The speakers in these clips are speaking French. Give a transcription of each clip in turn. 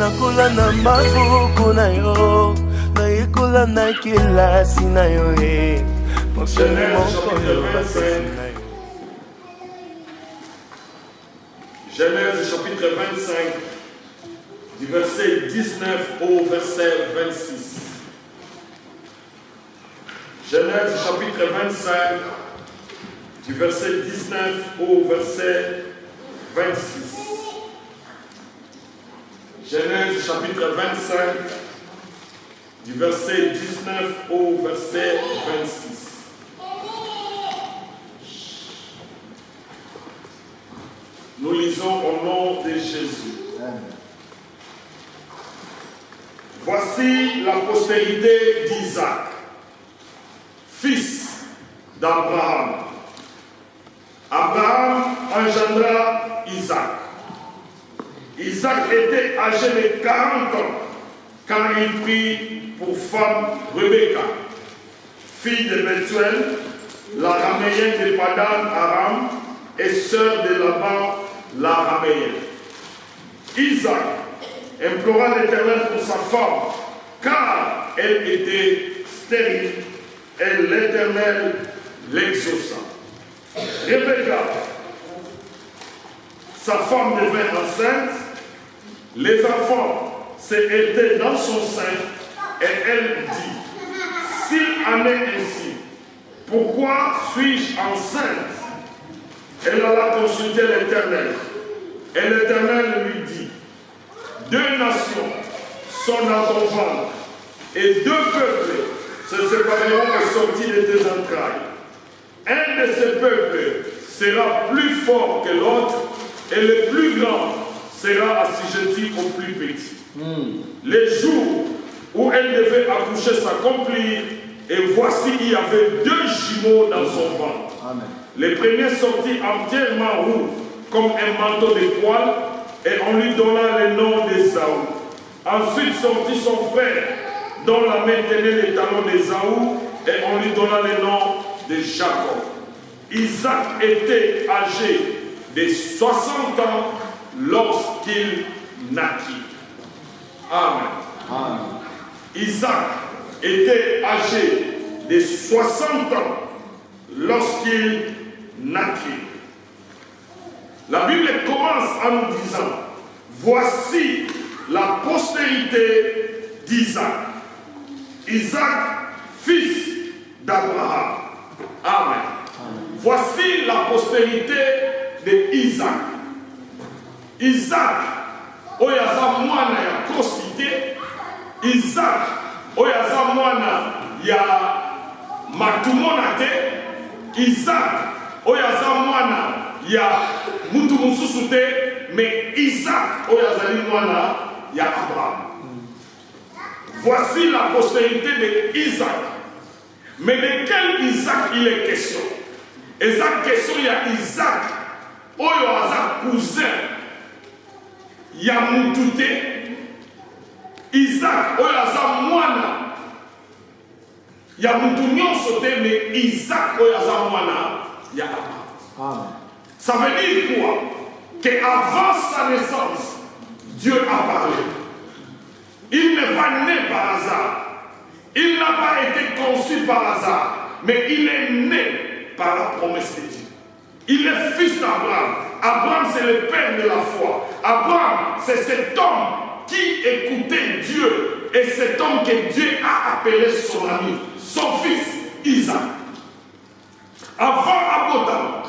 nakola na maboko na yo nayekola na kelasi na yo mokili moko yo basisi na yo. Genèse chapitre 25 du verset 19 au verset 26. Genèse chapitre 25 du verset 19 au verset 26. Genèse chapitre 25 du verset 19 au verset 26. Nous lisons au nom de Jésus. Voici la postérité d'Isaac, fils d'Abraham. Abraham engendra Isaac. Isaac était âgé de 40 ans quand il prit pour femme Rebecca, fille de Bethuel, l'araméenne de Padan Aram et sœur de Laban l'araméenne. Isaac implora l'Éternel pour sa femme, car elle était stérile, et l'Éternel l'exauça. Rebecca, sa femme devint enceinte, les enfants s'étaient dans son sein, et elle dit, s'il en est ainsi, pourquoi suis-je enceinte? Elle alla consulter l'Éternel, et l'Éternel lui dit, 2 nations sont dans ton ventre, et 2 peuples se sépareront au sortir de tes entrailles. Un de ces peuples sera plus fort que l'autre, et le plus grand sera assujetti au plus petit. Les jours où elle devait accoucher s'accomplirent, et voici il y avait 2 jumeaux dans son ventre. Amen. Les premiers sortis entièrement roux, comme un manteau de poils, et on lui donna le nom d'Ésaü. Ensuite sortit son frère, dont la main tenait les talons d'Ésaü, et on lui donna le nom de Jacob. Isaac était âgé de 60 ans lorsqu'il naquit. Amen. Amen. Isaac était âgé de 60 ans lorsqu'il naquit. La Bible commence en nous disant, voici la postérité d'Isaac. Isaac, fils d'Abraham. Amen. Voici la postérité d'Isaac. Isaac, oyaza mwana ya kosite. Isaac, oyaza mwana ya matumonate. Isaac, oyaza mwana ya mutu mususu te, mais Isaac oyazali mwana ya Abraham. Voici la postérité de Isaac. Mais de quel Isaac il est question? Isaac question il y a Isaac oyaza cousin ya mutu te. Isaac oyaza mwana ya mutu nyonso te, mais Isaac oyaza mwana ya Abraham. Amen. Ça veut dire quoi? Qu'avant sa naissance, Dieu a parlé. Il n'est pas né par hasard. Il n'a pas été conçu par hasard. Mais il est né par la promesse de Dieu. Il est fils d'Abraham. Abraham, c'est le père de la foi. Abraham, c'est cet homme qui écoutait Dieu. Et cet homme que Dieu a appelé son ami, son fils Isaac. Avant Abraham,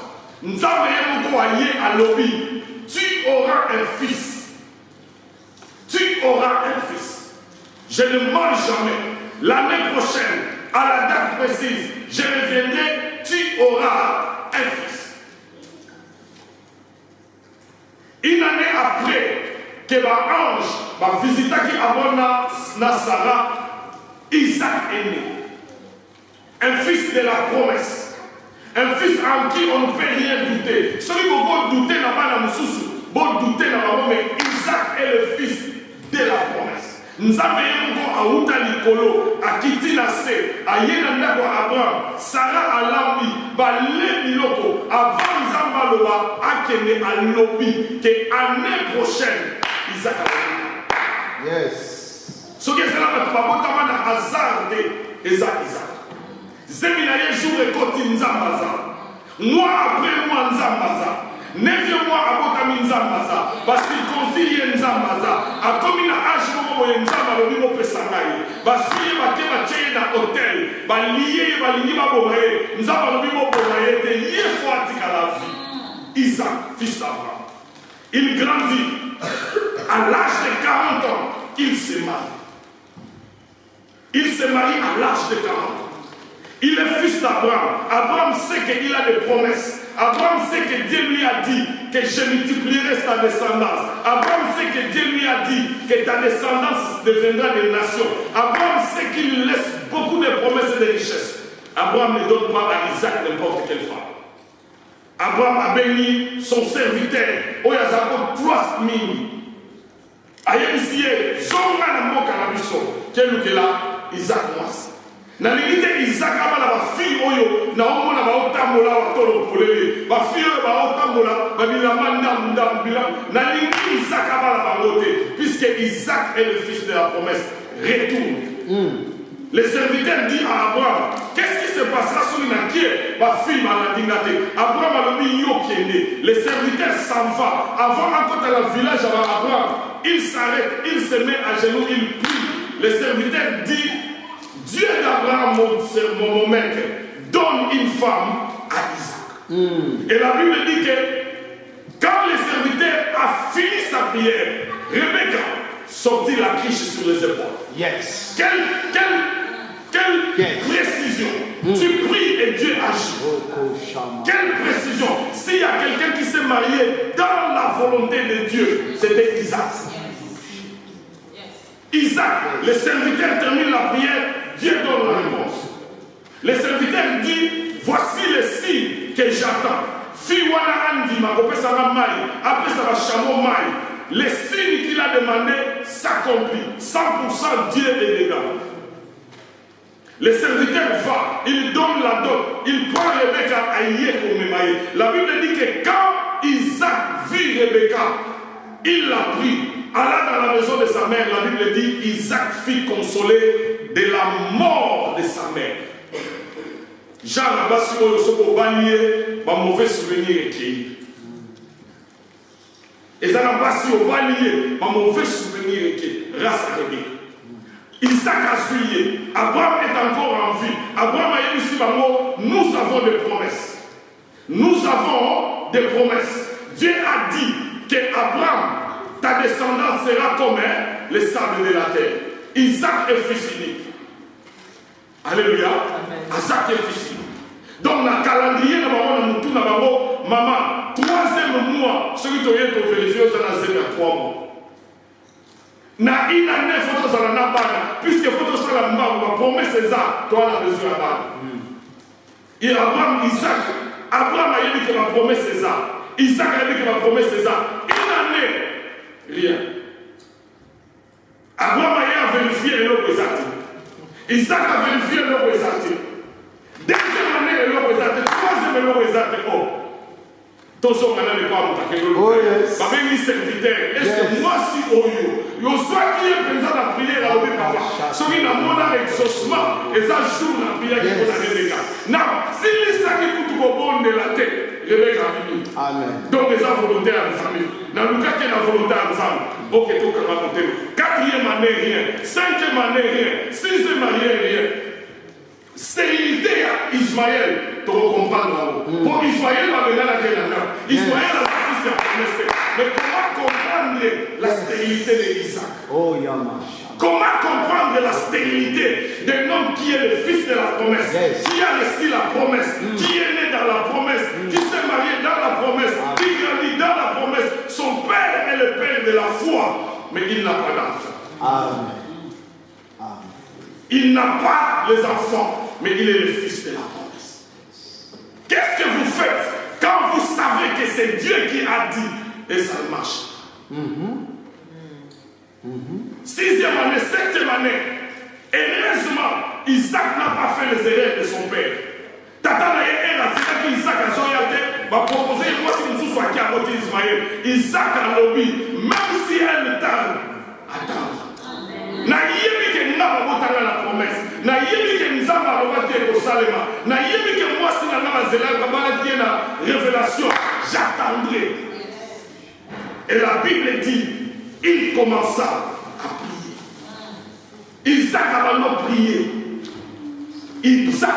nous avons croyé à l'obéi. Tu auras un fils. Tu auras un fils. Je ne mens jamais. L'année prochaine, à la date précise, je reviendrai, tu auras un fils. Une année après que l'ange va visiter Abona Sarah, Isaac est né. Un fils de la promesse. Un fils en qui on ne peut rien douter. Celui qui peut douter n'a pas la moussoussou. Bon douter n'a pas, mais Isaac est le fils de la promesse. Nous avons un Nikolo, à Kitina Se, à Yenandako Abraham, Sarah Alami, Balé Miloko, avant Zambaloa, Akene Alobi, que l'année prochaine, Isaac a Yes. Ce qui est là, tu vas botamana hasard de Isaac. Zeminaye jour et côté Nzambaza. Moi après moi Nzambaza. 9e mois à Botami Nzambaza. Parce qu'il concilie Nzambaza. A comme une âge pour Nzamba le niveau Pessangaï. Parce qu'il va te dans l'hôtel. Va lier, va lier, va bourrer. Nzamba le niveau bourrer. De lier fois à la vie. Isaac, fils d'Abraham. Il grandit. À l'âge de 40 ans, il se marie. Il se marie à l'âge de 40 ans. Il est fils d'Abraham. Abraham sait qu'il a des promesses. Abraham sait que Dieu lui a dit que je multiplierai ta descendance. Abraham sait que Dieu lui a dit que ta descendance deviendra des nations. Abraham sait qu'il laisse beaucoup de promesses et de richesses. Abraham ne donne pas à Isaac n'importe quelle femme. Abraham a béni son serviteur. Oyazako 3000. Ayebisiye, zonga na mboka na biso. Keluke là, Isaac mwasi. Na limite Isaac abala ba fille oyo na omona ba otambola wa tolo polele. Ba fille oyo ba otambola ba bilama ndam bila. Na limite Isaac abala ba ngote puisque Isaac est le fils de la promesse. Retourne. Le serviteur dit à Abraham, qu'est-ce qui se passera sur une qui ma fille m'a dit Abraham a dit yo kiende. Le serviteur s'en va. Avant encore dans le village à Abraham, il s'arrête, il se met à genoux, il prie. Le serviteur dit, Dieu d'Abraham, mon maître, donne une femme à Isaac. Et la Bible dit que quand le serviteur a fini sa prière, Rebecca sortit la quiche sur les épaules. Yes. Quelle précision. Tu pries et Dieu agit. Quelle précision. S'il y a quelqu'un qui s'est marié dans la volonté de Dieu, c'était Isaac. Isaac, le serviteur termine la prière, Dieu donne la réponse. Le serviteur dit, voici le signe que j'attends. Fiwana Andi, ma copine ça va maille, après ça va chameau maille. Le signe qu'il a demandé s'accomplit. 100% Dieu est dedans. Le serviteur va, il donne la dot, il prend Rebecca à Yékomémaï. La Bible dit que quand Isaac vit Rebecca, il l'a pris. Alla dans la maison de sa mère, la Bible dit Isaac fut consolé de la mort de sa mère. Jean Abbas, au banier, un mauvais souvenir écrit. Et Jean Abbas, au banier, un mauvais souvenir écrit. Race à Rebecca. Isaac a suivi. Abraham est encore en vie. Abraham a dit ici, nous avons des promesses. Nous avons des promesses. Dieu a dit que Abraham, ta descendance sera comme le sable de la terre. Isaac est fils unique. Alléluia. Isaac est fils unique. Donc, dans le calendrier, maman, 3e mois, celui qui a vérifié, c'est dans 3 mois. Na une année, il faut que ça n'a pas, puisque il faut que ça n'a pas, promesse César, toi la besoin là-bas. Et Abraham, Isaac, Abraham a dit que la promesse César. Isaac a dit que la promesse César. Une année, rien. Abraham a vérifié l'eau exacte. Isaac a vérifié l'eau exacte. 2e année, l'eau exacte. 3e l'eau exacte. Oh. Tous ceux qui n'ont pas monté. Même les serviteurs. Est-ce que moi, si Oyo, yo soit qui est présent dans la prière à Obi Papa, celui qui a mon exaucement, et ça joue dans la prière qui est dans Rebecca. Non, si les sacs qui tout au bon de la tête, Rebecca a fini. Amen. Donc, les volontaires ensemble. Dans le cas qui est la volonté ensemble, ok, tout le monde a monté. 4e année, rien. 5e année, rien. 6e année, rien. Stérilité à Ismaël, tu vas comprendre. Pour Ismaël, va venir la Canada. Ismaël a fils de promesse. Mais comment comprendre la stérilité d'Isaac? Oh, Yamash. Comment comprendre la stérilité d'un homme qui est le fils de la promesse, qui a reçu la promesse, qui est né dans la promesse, qui s'est marié dans la promesse, qui grandit dans la promesse? Son père est le père de la foi, mais il n'a pas d'enfant. Amen. Il n'a pas les enfants, mais il est le fils de la promesse. Qu'est-ce que vous faites quand vous savez que c'est Dieu qui a dit et ça marche? 6e année, 7e année, heureusement, Isaac n'a pas fait les erreurs de son père. Tata n'a pas dit Isaac a joyé, va proposer moi si nous sommes qui a voté Ismaël. Isaac a lobby, même si elle tarde, attends. babotanga la promesse. Nayebi ke nzamba alobaki ekosalema. Nayebi ke mwasi na nga bazela babalaki ye na révélation. J'attendrai. Et la Bible dit, il commença à prier. Isaac a maintenant prié. Isaac a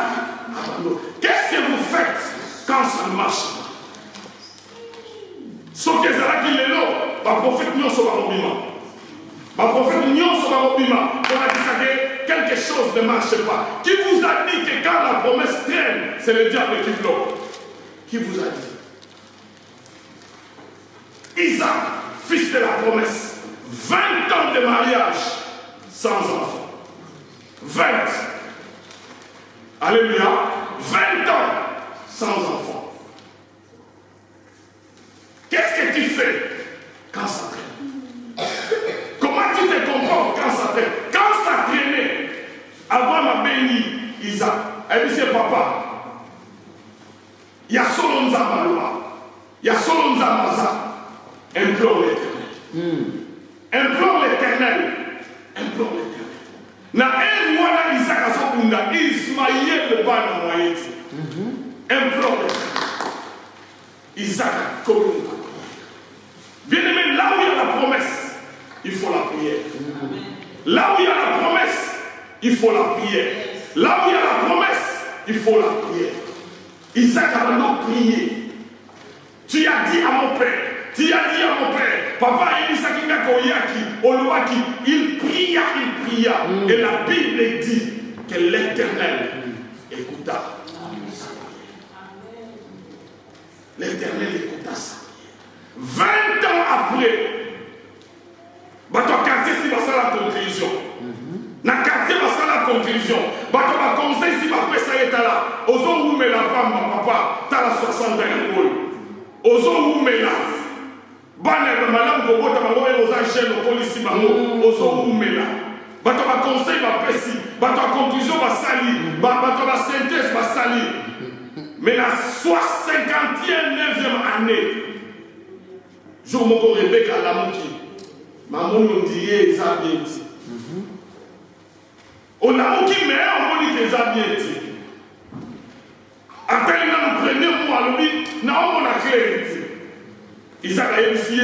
maintenant. Qu'est-ce que vous faites quand ça ne marche pas? Ce que Zalaki Lelo, ma prophète Nyonso Barobima. Ma prophète Nyonso Barobima, on a dit ça que quelque chose ne marche pas. Qui vous a dit que quand la promesse traîne, c'est le diable qui bloque? Qui vous a dit? Isaac, fils de la promesse, 20 ans de mariage sans enfant. 20. Alléluia. 20 ans sans enfant. Qu'est-ce que tu fais quand ça traîne? Comment tu te comportes quand ça traîne? Quand ça traînait, Abraham a béni Isaac. Elle dit, c'est papa. Il y a solo Nzamaloa. Il y a solo Nzamaza. Implore l'Éternel. Implore l'Éternel. Implore l'Éternel. Na un mois là, Isaac a son bunda. Ismaël le ban en moyenne. Implore l'Éternel. Isaac a commis. Bien aimé, là où il y a la promesse, il faut la prière. Là où il y a la promesse, il faut la prière. Là où il y a la promesse, il faut la prière. Isaac a maintenant prié. Tu as dit à mon père, tu as dit à mon père, papa Elisakina Koyaki, Olowaki, il pria. Et la Bible dit que l'Éternel écouta. L'Éternel écouta ça. 20 ans après, bato quartier si va la conclusion. Na quartier va la conclusion. Bato va conseil si va pesa etala. Ozo oumela pamba papa, tala 61 ans. Ozo oumela. Bana malam kobota bango oza jeune police bango. Ozo oumela. Bato va conseil va pesi. Bato va conclusion va sali. Bato va synthèse va sali. Mais la 59e année, jour où Rebecca l'a montré, maman nous dit qu'ils ont bien dit. On a montré, mais on dit qu'ils ont bien dit. Après, le premier mois, on a clair. Ils ont réussi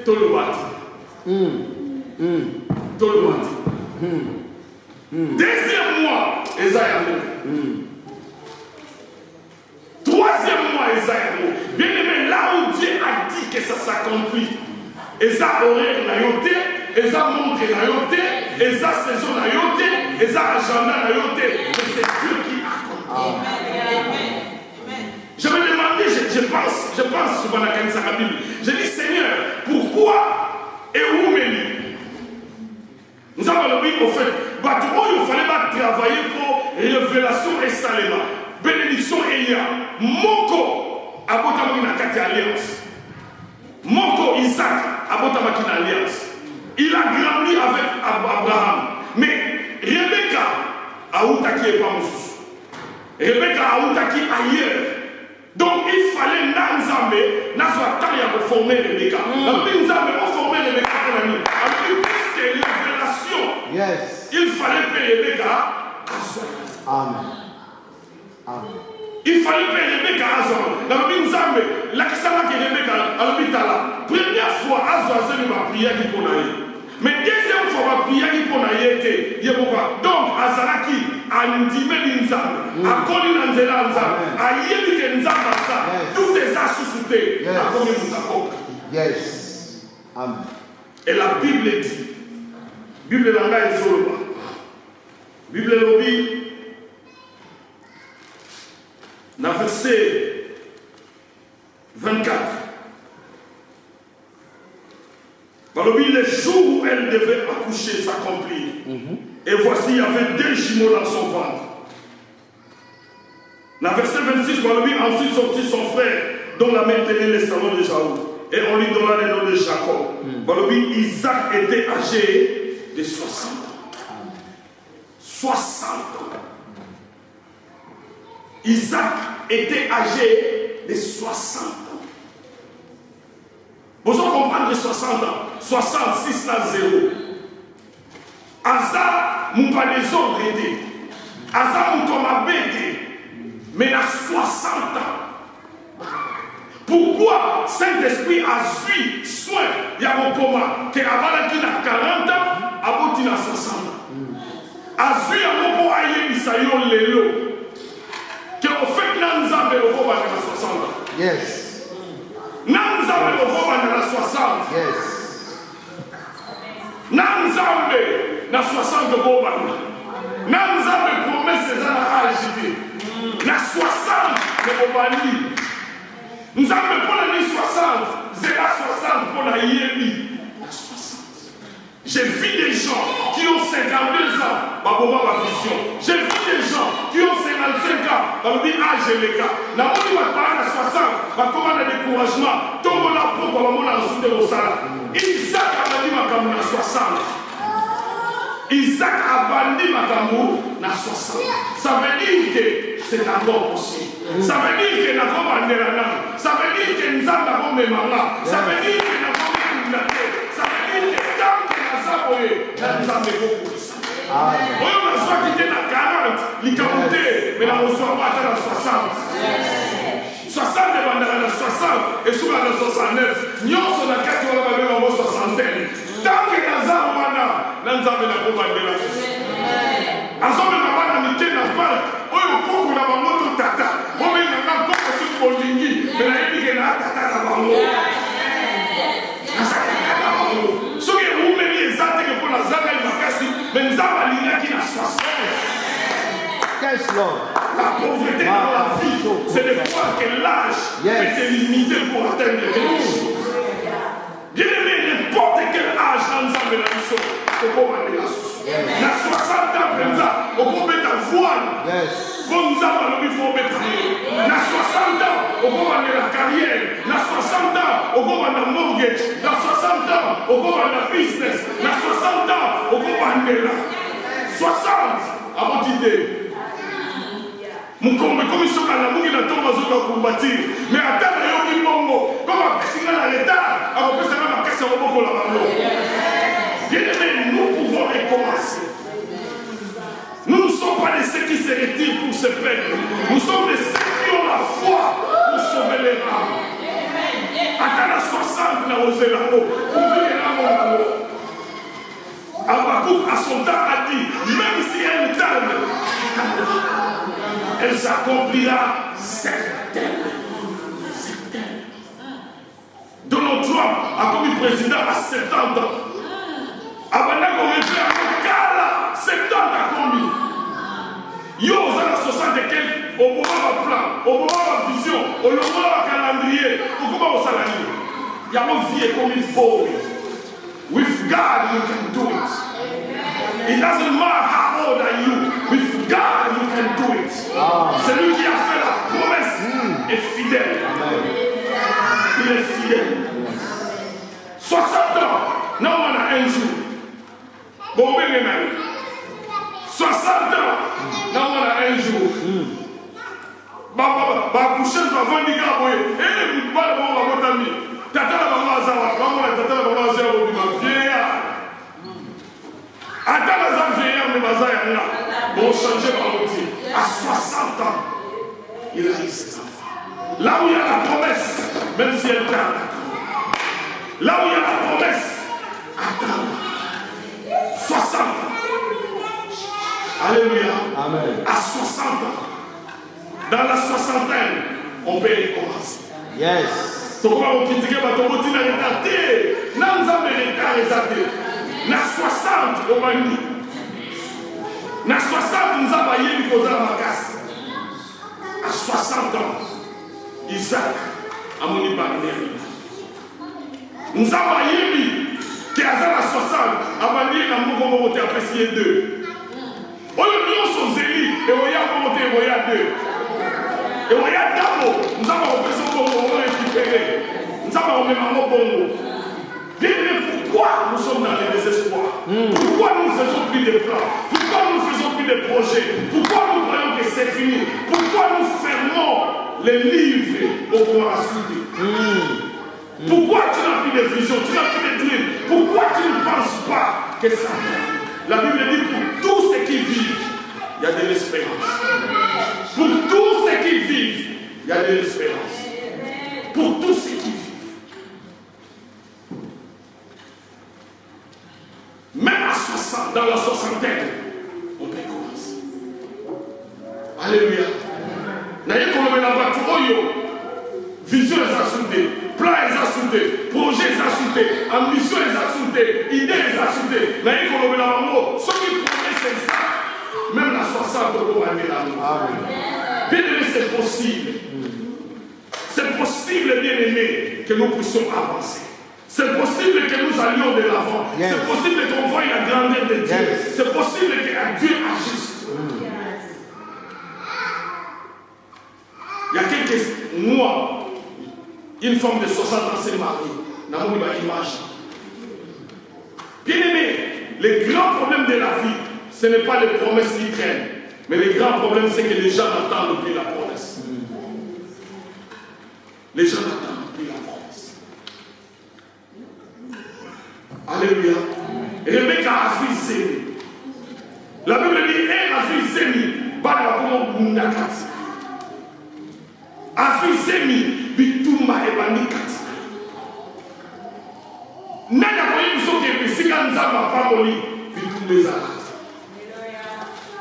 tout le bâti. Tout le bâti. Deuxième mois, ils ont réussi. Troisième mois, Esaïe. Bien aimé, là où Dieu a dit que ça s'accomplit, Esa horaire na yoté, Esa montre na yoté, Esa saison na yoté, Esa agenda na yoté. C'est Dieu qui accomplit. Je me demandais, je pense souvent à la Bible. Je dis, Seigneur, pourquoi et où Mélie? Nous avons le Bible au fait, il fallait pas travailler pour révélation et saléma. Bénédiction et il y a Moko abotamaki na kati alliance. Moko Isaac abotamaki na alliance. Il a grandi avec Abraham. Mais Rebecca a outaki et pas Moussous. Rebecca a outaki ailleurs. Donc il fallait Nanzambe, Nazwatali a reformé Rebecca. Nanzambe a formé Rebecca pour la nuit. Avec plus que révélation, il fallait que Rebecca assoie. Amen. Il fallait que Rebecca Azor. Dans le Nzambe, la question que Rebecca a l'hôpital, première fois, Azor c'est ma prière qui pour naïe. Mais deuxième fois, ma prière qui pour naïe était. Donc, Azaraki a ndimé Nzambe, a connu Nzela Nzambe, a yébi que Nzambe ça, tout est assouté, a connu Nzambe. Yes. Amen. Et la Bible dit, Bible langa ezoloba. Bible lobi. Dans verset 24, le jour où elle devait accoucher s'accomplir. Et voici, il y avait 2 jumeaux dans son ventre. Dans verset 26, ensuite sortit son frère, dont la mère tenait les salons de Jaoul. Et on lui donna le nom de Jacob. Isaac était âgé de 60 ans. 60 ans. Isaac était âgé de 60 ans. Vous comprenez 60 ans. 66 à 0. Asa mon pas désordre était. Aza mon tombe bête. Mais il a 60 ans. Pourquoi Saint-Esprit a su soin il y a mon coma que avant qu'il a 40 ans, avant qu'il a 60 ans. A su à mon pour aïe Isaïo Lelo que au fait Nanzambe le coma a 60 ans. Yes. Nanzambe le coma a 60. Yes. Nanzambe na 60 coma. Nanzambe promesse ses agité. Na 60 de Bobani. Nous avons pour l'année 60, c'est la 60 pour la Yémi. J'ai vu des gens qui ont 52 ans, ma vision. J'ai vu des gens qui ont 55 ans, ma âge et les gars. La moitié va parler à 60, ma commande de découragement, tombe la peau pour la monnaie en dessous de vos salaires. Isaac a dit ma camoufle à 60. Isaac a bandi ma camoufle à 60. Ça veut dire que c'est encore possible. Ça veut dire que nous avons bandé la langue. Ça veut dire que nous avons mes mamans. Ça veut dire que nous avons la tête. Ça veut dire que tant que nous avons beaucoup de ça. On a besoin qui était à 40, il camouflé, mais nous reçoit pas à 60. 60 de bandé à 60 et souvent à 69. Nous sommes à 4 ans à 60. Tant que nous avons beaucoup bandé la 60. Azome mabana mike na park oyo koko na bango tata ome na koko su bolingi mais na yebike na tata na bango asaka na bango soki umeli ezate ke pona zanga makasi mais nzamba lingaki na 60. Yes, Lord. La pauvreté dans la vie, c'est de croire que l'âge est limité pour atteindre quelque chose. Bien aimé, n'importe quel âge dans nzambe na biso okomande la susu. Na 60 ans prenza okombe ta voile. Comme nzambe alobi fo betani. Na 60 ans okomande la carrière. Na 60 ans okomande mortgage. Na 60 ans okomande business. Na 60 ans okomande la 60 avant d'idée. Mukombe comme sur la mungi na tomba zoka combattre mais atana yoki bongo comme apesinga na l'état akopesa na makasi ya boko la bango. Bien-aimés, nous pouvons recommencer. Nous ne sommes pas de ceux qui se retirent pour se perdre. Nous sommes de ceux qui ont la foi pour sauver les âmes. Atana 60 na ozelamo pour vivre la mort. Habakkuk à son temps a dit même si elle tarde, elle s'accomplira certainement. Donald Trump a commis président à 70 ans. Abanda komefi akala 70 a commis. Yo ozala 60 et quelques, au moment de plan, au moment de vision, au moment de calendrier, au moment de salarié. Il y a mon vie comme une pauvre. With God you can do it. It doesn't matter how old are you. With God you can do it. Celui qui a fait la promesse est fidèle. Il est fidèle. 60 ans, non on a un jour. Bon, 60 ans, non on a un jour. Bah, coucher, va vendre des gars, eh, pas le bon, va votre ami. Tata la maman a zawa, tata la maman a zawa, ma vieillard. Attends la vieillard, mais ma zawa, bon, changer ma routine. À 60 ans, il a eu ses enfants. Là où il y a la promesse, même si elle tarde, là où il y a la promesse, attends. 60 ans. Alléluia. Amen. À 60 ans. Dans la soixantaine, on peut recommencer. Yes. Tokoma okitike batoboti na retardé. Na nzambe retardé. Na 60 obandi. Na 60 nzamba yebi kozala makasi. À 60 ans, Isaac a moni barrière. Nzamba yebi qui a 60 abandi na moko moko te apprécié 2. Oyo nyonso zeli e oya moko te oya 2. Et on y a d'abord, nous avons besoin de récupérer. Nous avons même un bongo. Bien aimé, pourquoi nous sommes dans le désespoir? Pourquoi nous ne faisons plus de plans? Pourquoi nous ne faisons plus de projets? Pourquoi nous croyons que c'est fini? Pourquoi nous fermons les livres au pouvoir assoudé? Pourquoi tu n'as plus de vision? Tu n'as plus de dream? Pourquoi tu ne penses pas que ça va? La Bible dit pour tous y a de l'espérance. Pour tous ceux qui vivent, il y a de l'espérance. Pour tous ceux qui vivent. Même à 60, dans la soixantaine, on peut commencer. Alléluia. N'ayez qu'on le met là-bas, vision les a soudés, plan les a soudés, projet les a soudés, ambition les a soudés, idée les a soudés. N'ayez qu'on le met là-bas, ceux qui promettent c'est ça. Même la 60, on va aller là-bas. Bien aimé, c'est possible. C'est possible, bien aimé, que nous puissions avancer. C'est possible que nous allions de l'avant. Yes. C'est possible qu'on voie la grandeur de Dieu. Yes. C'est possible que Dieu agisse. Il y a quelques mois, une femme de 60 ans s'est mariée. N'a pas une image. Bien aimé, les grands problèmes de la vie, ce n'est pas les promesses qui traînent. Mais les grands problèmes, c'est que les gens attendent depuis la promesse. Les gens attendent depuis la promesse. Alléluia. Rebecca a su Zémi. La Bible dit, elle a su Zémi. Bada como Bundakati. A su Zémi. Bituma ebani kati. Nana kwa hiyo msoke bisika nzamba pamoli. Bitumbe zalati.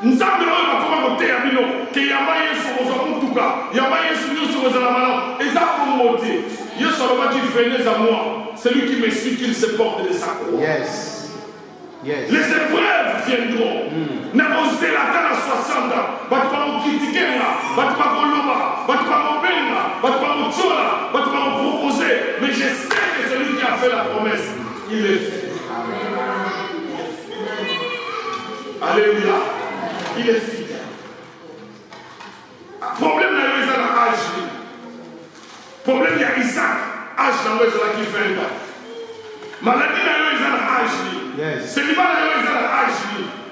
Nzambe oyo bakoma koteya bino ke yamba Yesu ozwa mutuka yamba Yesu nyonso ozala malamu eza komote Yesu alobaki venez à moi celui qui me suit qu'il se porte de sa croix. Yes. Yes. Les épreuves viendront. Nakozela tala 60 ans batu bakokritiquer nga batu bakoloba batu bakobenga batu bakochola batu bakoproposer mais je sais que celui qui a fait la promesse il est fait. Alléluia. Il est fidèle. Problème n'a pas dans l'âge. Problème il y a Isaac. Âge n'a pas qui 20 ans. Maladie n'a pas dans l'âge. Célibat n'a pas dans l'âge.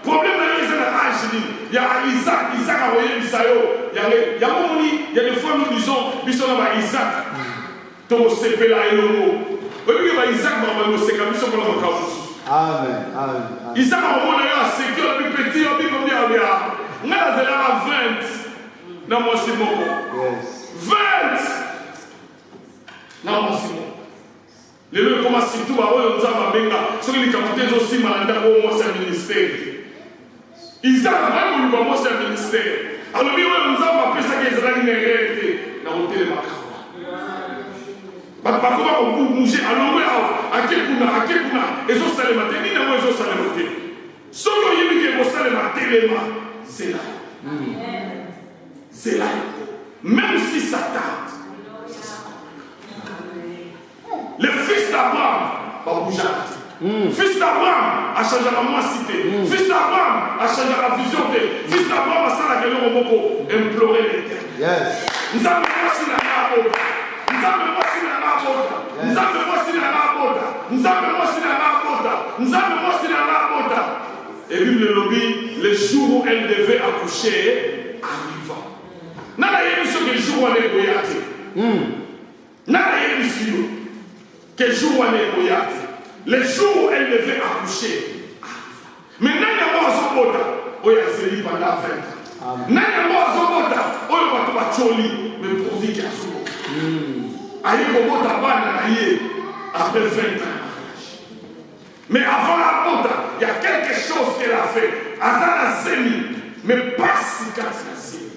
Problème n'a pas dans l'âge. Il y a Isaac. Isaac a envoyé Isaïo. Il y a des fois nous disons Isaac. Ton CP là et le mot. Isaac m'a envoyé c'est comme ça qu'on a encore. Amen. Amen. Isaac a envoyé un sécure le petit homme comme dit on a 20 dans mon Simon. 20 dans mon Simon. Les gens commencent surtout à voir Nzamba Benga. Ceux qui ont aussi malade au moins c'est un ministère. Isaac a vraiment eu un ministère. Alors, Nzamba a fait ça qui est une réalité dans le télémarque. Bakoma bouger alongwe awa akekuna ezosalema te nini yango ezosalema te soki oyebi ke ekosalema telema zela même si ça tarde le fils d'Abraham babougaka te fils d'Abraham achangeaka mwasi te fils d'Abraham achangeaka vision te fils d'Abraham asalaka eloko moko implorer l'Éternel nzambe mwasi na nga abota nzambe mwasi na nga abota nzambe mwasi na nga abota nzambe mwasi na nga abota nzambe mwasi na nga abota. Et Bible le lobby le jour où elle devait accoucher arriva nana yebi so ke jour wana ekoya te nana yebi si yo ke jour wana ekoya te le jour où elle devait accoucher arriva mais nani yango azobota oyo azeli pendant 20 ans nani yango azobota oyo bato batioli mais pourvu ke azobota aye kobota bana na ye après 20 ans. Mais avant la bota, il y a quelque chose qu'elle a fait. Azana Zemi, mais pas si Katina Zemi.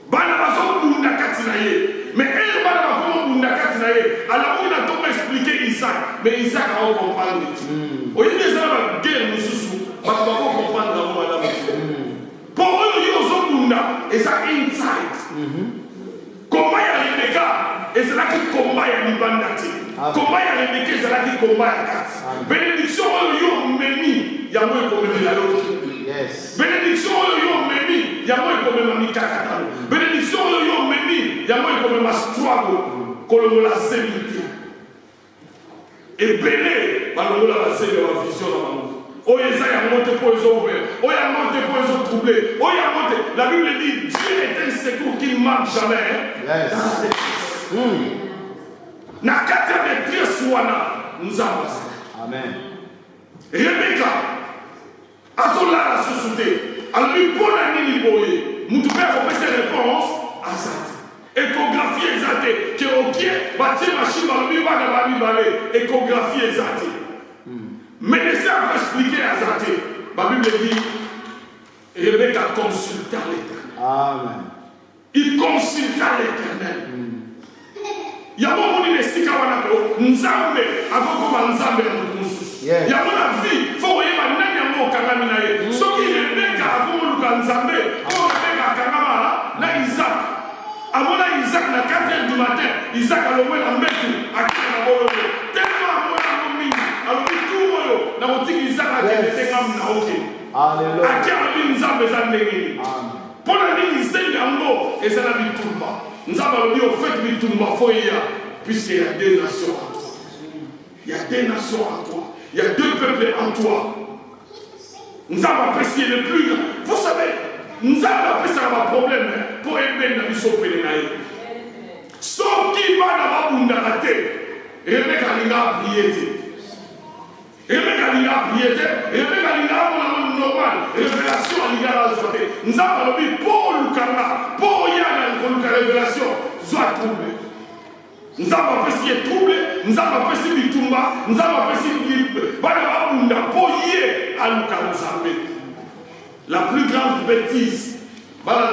Bana bazo bunda Katina ye. Mais elle bana bazo bunda Katina ye. Alors on a tout expliqué Isaac, mais Isaac a pas compris. Au lieu de ça, la guerre nous sous, pas comprendre la madame. Pour eux, ils ont bunda et ça inside. Comment il y a Rebecca et c'est là qui combat il y a Libandati. Comment il y a Rebecca et c'est là qui combat il y a Kat. Bénédiction yo memi ya moi comme la l'autre. Bénédiction yo memi ya moi comme Mikakatalo. Bénédiction yo memi ya moi comme Mastrago kolongo la semité. Et belé balongo la semité la vision la maman. Oyeza ya monte pour les ouvrir. Oya monte pour les troubler. Oya monte. La Bible dit Dieu est un secours qui ne manque jamais. Na kati ya détresse wana nzamba. Amen. Rebecca, Azola la société, Alors, il faut la nini boye. Nous devons faire ces réponses à ça. Échographie exacte. Que ok, bâtir machine dans le bibale, échographie exacte. Mais laissez un peu expliquer à ça. La Bible dit Rebecca consulta l'Éternel. Amen. Il consulta l'Éternel. Il y a un moment où il est Nzambe, avant Nzambe il y a mon vie, il faut y avoir un mot Kanaminae. Ce qui est Rebecca, avant Nzambe, pour Rebecca Kanamara, là Isaac. Avant Isaac, à 4h du matin, Isaac a le moins en mettre à Kanamara. Tellement à mon ami, alors tout le monde, Isaac a été Alléluia. À qui a Nzambe Zandéni. Pour la vie, il sait yango et ça n'a mis tout le monde. Nous avons dit au fait que tout le monde puisqu'il y a des nations en toi. Il y a des nations en toi. Il y a deux peuples en toi. Nous avons apprécié le plus grand. Vous savez, nous avons apprécié un problème pour aider dans le Sopélénaï. Sauf qui va dans la bundalate, Rebecca a prié. Rebecca a prié. Rebecca a normal. Révélation à l'égard de la nous avons dit pour Lucana, pour Yann, pour la révélation, soit troublé. Nous avons apprécié troublé, nous avons apprécié Bitumba, nous avons apprécié Badababunda, pour y à Lucana. La plus grande bêtise, nous avons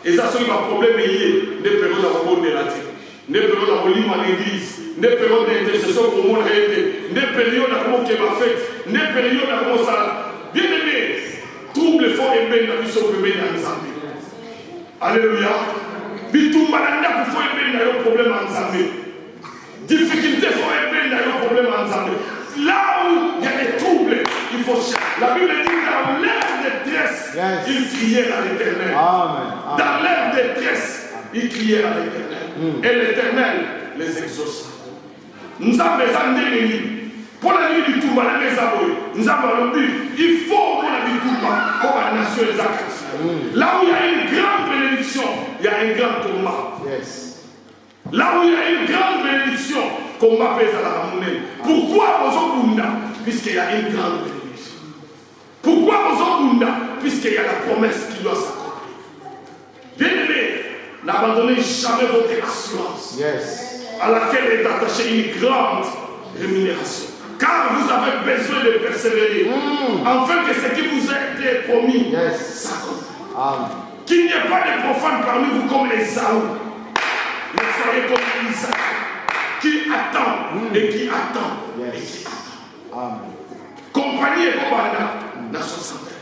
et ça c'est un problème des périodes à rebond de la terre. Des périodes à volume en église, des périodes d'intercession au monde réalité, des périodes à comment qui va fait, des périodes à comment ça. Bien aimé, trouble fort et bien dans le sol de Nzambe. Alléluia. Bitumba n'a pas fait un problème en Nzambe. Difficulté fort et bien dans le problème en Nzambe. Là où il y a des troubles, il faut chercher. La Bible dit dans l'air de détresse, il criait à l'Éternel. Dans l'air de détresse, il criait à l'Éternel. Et l'Éternel les exauça. Nous avons des ennemis. Pour la nuit du Toumba, la maison, nous avons le but. Il faut qu'on ait du Toumba pour la nation des Akats. Là où il y a une grande bénédiction, il y a un grand combat. Là où il y a une grande bénédiction, combat pèse à la monnaie. Pourquoi Bozokunda? Puisqu'il y a une grande bénédiction. Pourquoi Bozokunda? Puisqu'il y a la promesse qui doit s'accomplir. Bien-aimé, n'abandonnez jamais votre assurance à laquelle est attachée une grande rémunération. Car vous avez besoin de persévérer, afin que ce qui vous a été promis s'accomplisse. Qu'il n'y ait pas de profanes parmi vous comme les Saoul, mais soyez comme Isaac, qui attend et qui attend et qui attend. Compagnie et Kobana, dans 60 ans.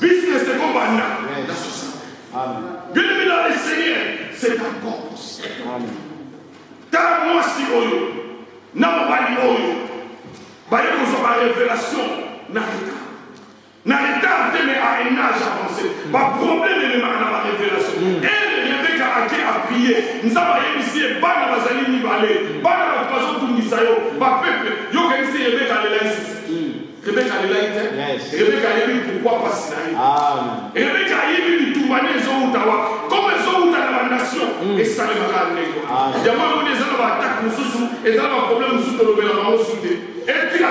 Business et Kobana, dans 60 ans. Bien-aimé dans le Seigneur, c'est encore possible. Dans moi, si oyo, n'a pas dit oyo. Bah, il y a une révélation. N'arrêtez mais à un âge avancé. Bah, problème est de la révélation. Et Rebecca a prié. Nous avons ici, Bana Bazali Nibale, Bana Bazo Tungisayo, bah, peuple, yo can see Rebecca est là ici. Rebecca est là ici. Rebecca est là pourquoi pas si là. Rebecca est là du Toumané Zoutawa. Comme les autres dans la nation, et ça les va gagner. Il y a moins de gens qui attaquent nous sous, et ça va problème sous le gouvernement sous. Et puis là,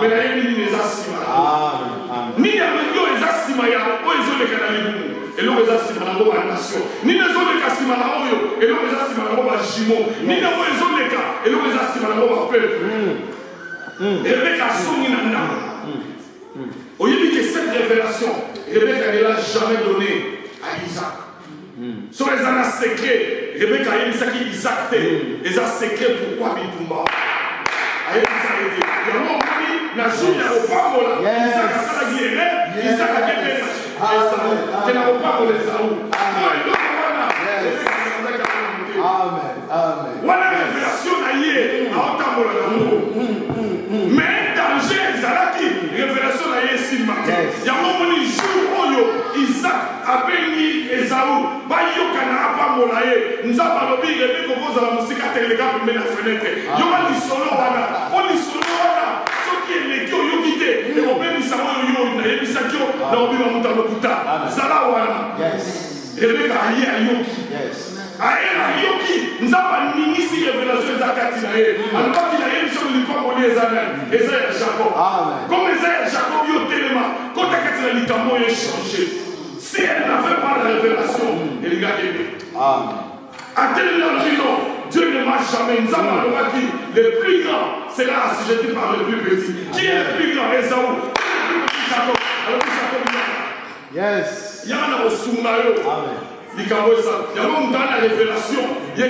mais là, il y a des assimilés. Ni il y a des assimilés, ou ils ont les canaliers. Et l'on les assimilés dans la nation. Ni les autres les assimilés, et l'on les assimilés dans la Jimo. Ni les autres les cas, et l'on les assimilés dans la peuple. Et Rebecca a sonné dans l'âme. Au lieu que cette révélation, Rebecca ne l'a jamais donnée à Isaac. Sur les années secrets, Rebecca a dit ça qui Isaac était. Les années secrets, pourquoi Bitumba? Il y a un moment où il y a un jour, il y a un pambo là. Isaac a ça la guerre, Isaac a gagné. Il y a un pambo les Saoul. Voilà la révélation d'ailleurs à Otambo là. Mais un danger, Zalaki, révélation d'ailleurs si matin. Il y a un moment où il joue, Isaac a béni Esaou. Bayo kana pambo là. Nous avons dit que nous avons la musique à télé pour mettre la fenêtre. Il y a un solo là. On dit solo là. Ce qui est les qui ont quitté. Et on peut dire ça, on a dit ça qui ont monté le putain. Zala wana. Rebecca a dit à Yoki. A Yoki. Nous avons mis ici révélation d'Akati. Alors qu'il a émission de l'Ipan pour les années. Esaïe Jacob. Comme Esaïe Jacob, il y a tellement. Quand Akati Likambo est changé. Si elle n'avait pas la révélation, elle a aimé. À tel moment, Dieu ne marche jamais. Nous avons dit le plus grand sera assujetti par le plus petit. Qui est le plus grand? Esaü. Jacob. Alors que Jacob est là. Yes. Il y a un Osumayo. Amen. Il y a une révélation. Il y a un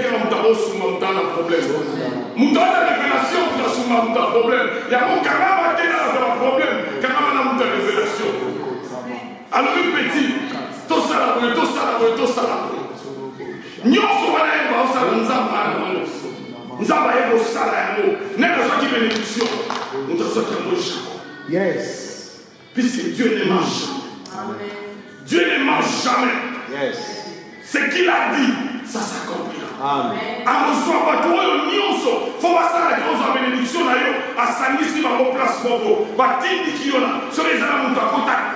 problème. Il y a une révélation pour un problème. Il y a un problème. Il y a une révélation. Alors le petit, tout ça, tout ça. Nous sommes Yes. Puisque Dieu ne marche jamais. Dieu ne marche jamais. Yes. Ce qu'il a dit, ça s'accomplira. Amen. Faut voir ça avec nos bénédictions à Sanisi dans vos places pour vous. Batini qui y a sur les âmes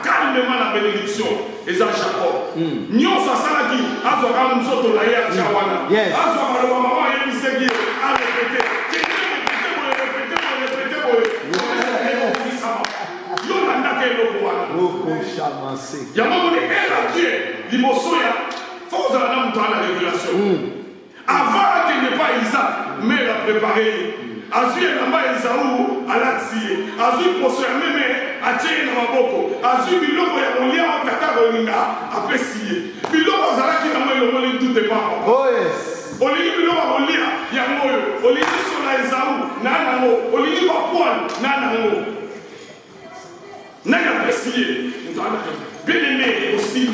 calmement la bénédiction. Et ça Jacob. Nous ça ça qui a zoka nous autres là hier Tiawana. Yes. A zoka le maman il dit c'est bien à répéter. Il y a un moment donné, elle a dit, l'imotion, il faut que la révélation. Avant qu'il n'ait pas Isaac, mais elle a préparé. Azui est là-bas, Esaü, à l'Axi. Azui pour se même, à Tché dans ma boko. Azui, Biloko, il y a un lien en Tata Rolinga, à Pessier. Biloko, Zala qui n'a pas le doute pas. Oh yes. Olini Biloko, Rolia, il y a un mot. Olini sur la Esaü, Nanamo. Olini Papuan, Nanamo. Naga Pessier. Bien aimé, et aussi.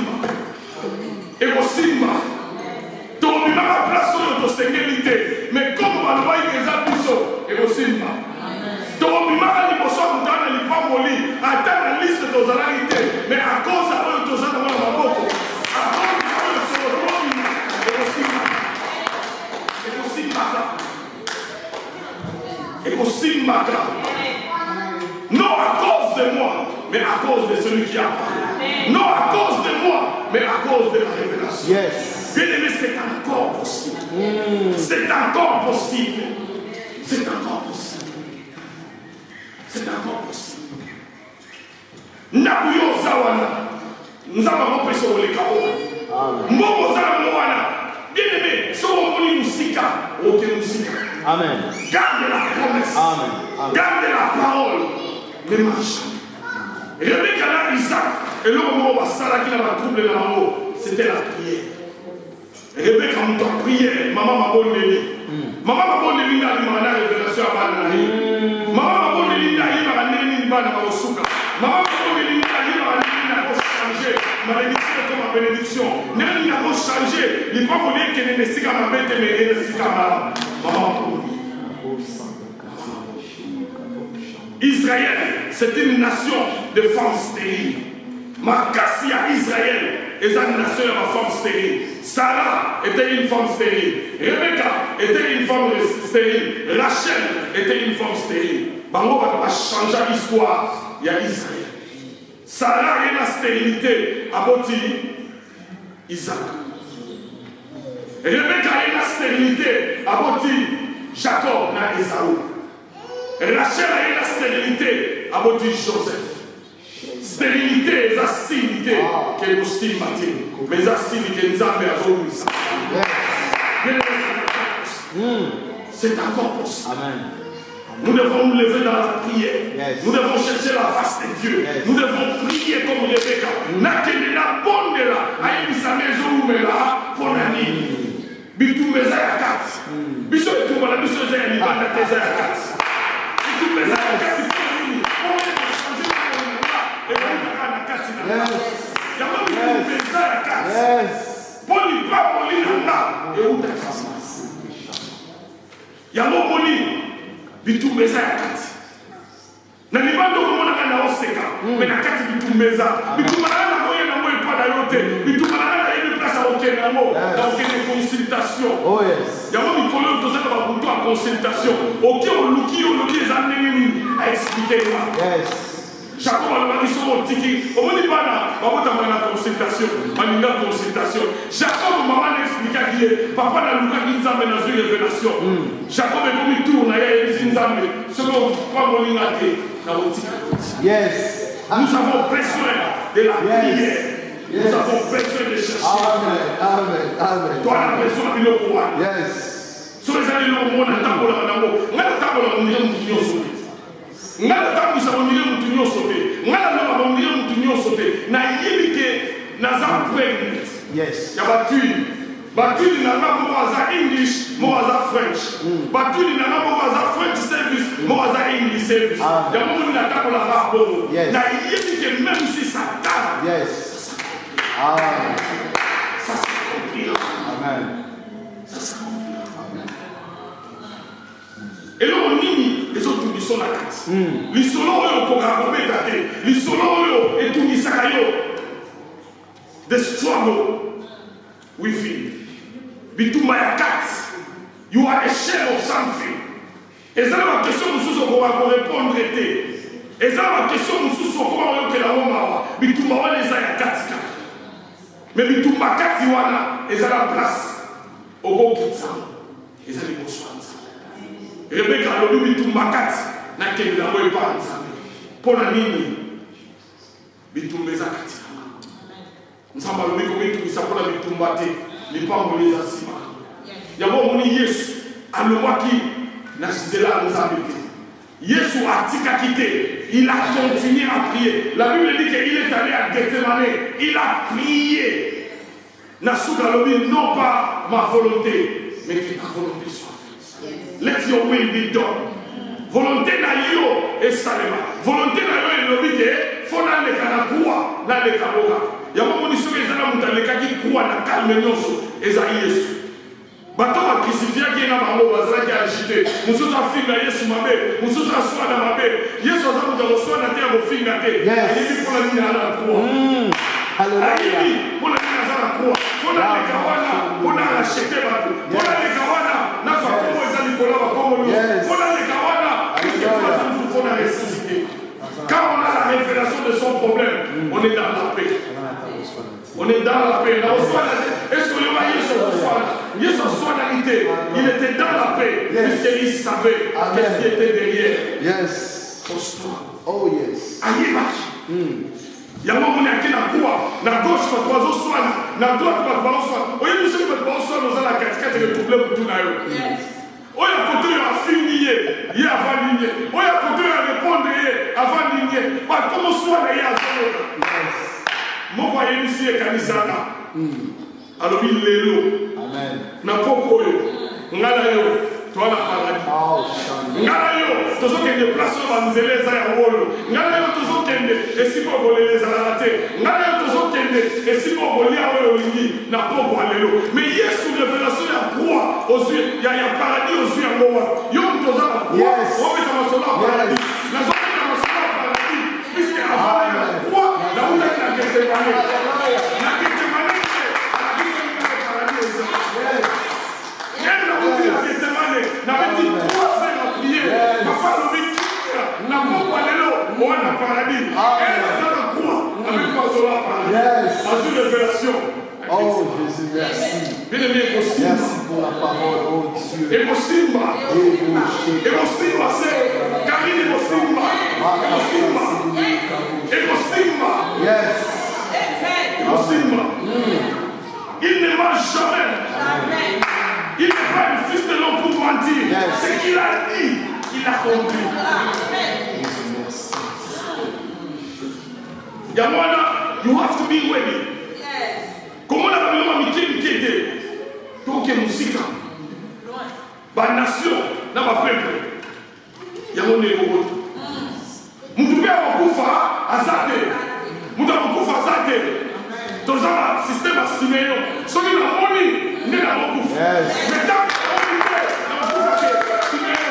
Et aussi, tu as la place de sécurité, mais comme on va voir les abusons, et aussi, tu as la personne qui a atteint la liste de tes alarités, mais à cause de tes alarités, à cause de et aussi, non à cause de moi, mais à cause de celui qui a parlé. Non à cause de moi, mais à cause de la révélation. Yes. Bien aimé, c'est encore possible. C'est encore possible. C'est encore possible. C'est encore possible. Nabuyo Zawana. Nous avons repris sur les carreaux. Momo Zawana. Bien aimé, sur le Moussika. Ok, Moussika. Amen. Garde la promesse. Amen. Garde la parole. Ne marche. Rebecca là, Isaac. Et le moment où Sarah qui l'a troublé dans la haut, c'était la prière. Rebecca m'a prié, maman m'a bonne Lévi. Maman m'a bonne Lévi dans la révélation à Banaï. Maman m'a bonne Lévi dans la révélation à Souka. Maman m'a bonne Lévi dans la révélation à changer. Malédiction comme ma bénédiction. N'est pas changer. Il n'est pas monnaie qui n'est pas ma bête, mais il est maman. Israël, c'est une nation de femmes stériles. Makassia, Israël, est une nation de femmes stériles. Sarah était une femme stérile. Rebecca était une femme stérile. Rachel était une femme stérile. Bango va changer l'histoire. Il y a Israël. Sarah est la stérilité. Aboti Isaac. Rebecca est la stérilité. Aboti Jacob na Esaü. Rachel a eu la stérilité. Aboti Joseph. Stérilité, c'est la stérilité que nous stigmatisons. Mais la stérilité, nous avons besoin de c'est encore possible. Nous devons nous lever dans la prière. Nous devons chercher la face de Dieu. Nous devons prier comme Rebecca. Nakene na bonde la, aïbisa maison là pour nani. Bitu meza ya kati. Biso bitu mala biso za ya libanda teza ya kati. Bitu meza ya kati pour nani. On est changer la et on a la kati na. Yama bitu meza ya kati. Poli pa poli na et on a kati. Yama poli bitu meza ya kati. Na libanda ko mona kana oseka. Mais na kati bitu meza. Bitu mala na moye na moye pa da yote. Bitu mala na une place à aucun amour. Dans une consultation. Oh yes. Yama mi kolo to zaka ba butu a consultation. Ok on luki les amener à expliquer là. Yes. Jacob a dit son tiki. On dit pas là, ba bota na consultation. Maninga consultation. Jacob maman expliquer qui est papa na luka qui nzambe na une révélation. Jacob est comme tourne na ya nzambe. Selon pas moninga te na otika. Yes. Nous avons besoin de la prière. Nous avons besoin de chercher. Amen. Toi, la besoin de le pouvoir. Yes. Sur les années, nous avons un tableau. Nous avons un tableau. Nous avons un Yes. Batuli nanga moaza English, moaza French. Batuli nanga moaza French service, moaza English service. Ya mungu na tako la rabo. Na yébi que même si ça tarde. Yes. Amen. Ça s'accomplit. Amen. Ça s'accomplit. Amen. Et là on nini les autres ils sont la carte. Les solos au programme bétate. Les solos et tout ni sakayo. The struggle within. Bitumba ya kat. You are a shell of something. Et ça la question nous sous on va répondre était. Et ça la question nous sous on va que la mama. Bitumba wa les ya kat. Mais bitumba kat wana et ça la place. Au gros kitsa. Et ça les bonsoir. Rebecca lobi bitumba kat na kende la moyo pa nzambe. Pona nini? Bitumba za kat. Nzamba lobi ko bitumba pour la bitumba te. Les parents les asima. Yabo moni Yesu alomaki na zela nzambete. Yesu atika quitté, il a continué à prier. La Bible dit qu'il est allé à Gethsemane, il a prié. Nasuka lobi non pas ma volonté, mais que ta volonté soit faite. Let your will be done. Volonté na yo et salema. Volonté na yo et lobi que fona le kana kuwa na le kaboka. Yabo moni soki ezala mutaleka ki kuwa na calme nyonso ezali Yesu. Bato ba kisifia ki na bango bazala ki agité. Mususu afinga Yesu mabe, mususu aswana mabe. Yesu azamu de oswana te abo finga te. Ayibi pona ni ala kuwa. Hallelujah. Ayibi pona ni azala kuwa. Pona le kawana, pona achete bato. Pona le kawana na fa komo ezali kola ba komo yo. Pona le kawana puisque toi tu faut la ressusciter. Quand on a la révélation de son problème, on est dans la paix. On est dans la paix. Est-ce que le roi Yesu il était dans la paix, puisqu'il savait qu'est-ce qui était derrière. Yes. Oh yes. Ayibaki. Yama moni akina kuwa na gauche kwa kwazo swana na droite kwa kwazo swana. Oye monsieur kwa kwazo swana oza la katikati le problème tout na yo. Oya koto yo afini ye avant ligne. Oya koto yo répondre ye avant ligne. Ba komo swana ye azoka. Moko ayebisi ye kanisana. Alobi lelo. Amen. Na poko yo. Ngala yo. Toi la paradis. Ngala yo. Tozo kende place ba nzele za ya wolo. Ngala yo tozo kende esiko bolele za la te. Ngala yo tozo kende esiko bolia oyo lingi na poko alelo. Mais Yesu révélation ya croix aux yeux ya paradis aux yeux ngowa. Yo tozo la croix. O beta masola paradis. Na zo beta masola paradis. Puisque avant la croix, la outa na Gethsemane. Na Gethsemane. Na petit trois heures à prier. Papa le victoire. Na poko lelo. Moi na paradis. Et ça la croix. Avec quoi sur la paradis. En une révélation. Oh Jésus, merci. Bien aimé, possible. Merci pour la parole, oh Dieu. Et possible. Et possible, c'est Karine et possible. Et possible. Yes. Et possible. Il ne ment jamais. Amen. Il n'est pas un fils de l'homme pour mentir. Ce qu'il a dit, il a compris. Yamwana, you have to be ready. Comment la Bible m'a mis qui était? Donc, musique. Ba nation, na ba peuple. Yamone ko. Mutupe akufa azate. Mutupe akufa azate. Tozama système asimeyo. Soki na moni ne na akufa. Mais tant que on est na akufa ke simeyo.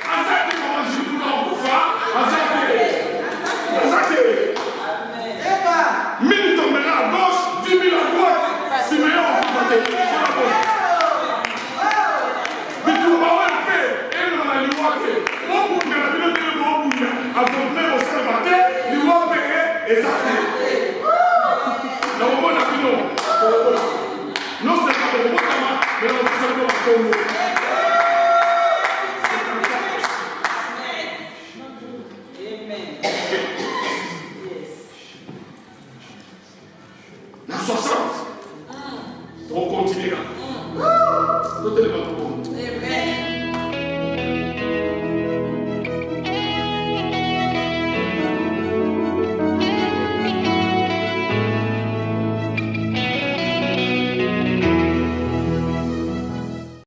Azate comment je peux na akufa azate. Azate. Mille tombera à gauche, 10 000 à droite. Simeyo akufa ke. 60, on continuera. Toi, tu es